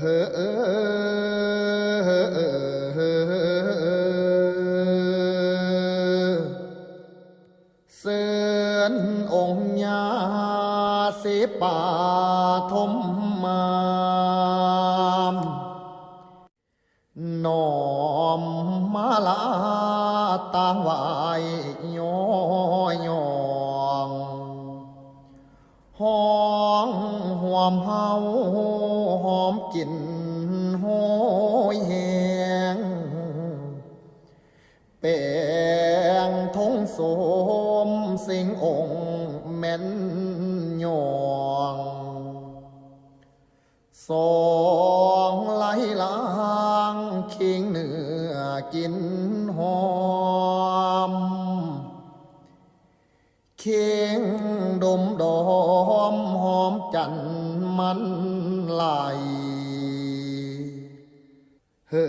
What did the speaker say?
เสือนองค์ญาสิป่าทมมามน้อมมาลาตางไหวย้อยองห้องหวมเฮาหอมกลิ่นโหยแหงแป้งทงโสมสิงองค์แม่นยองสองไหลล้างคิงเนื้อกินหอมเคียงดมดอมหอมจันมันไหลเฮ้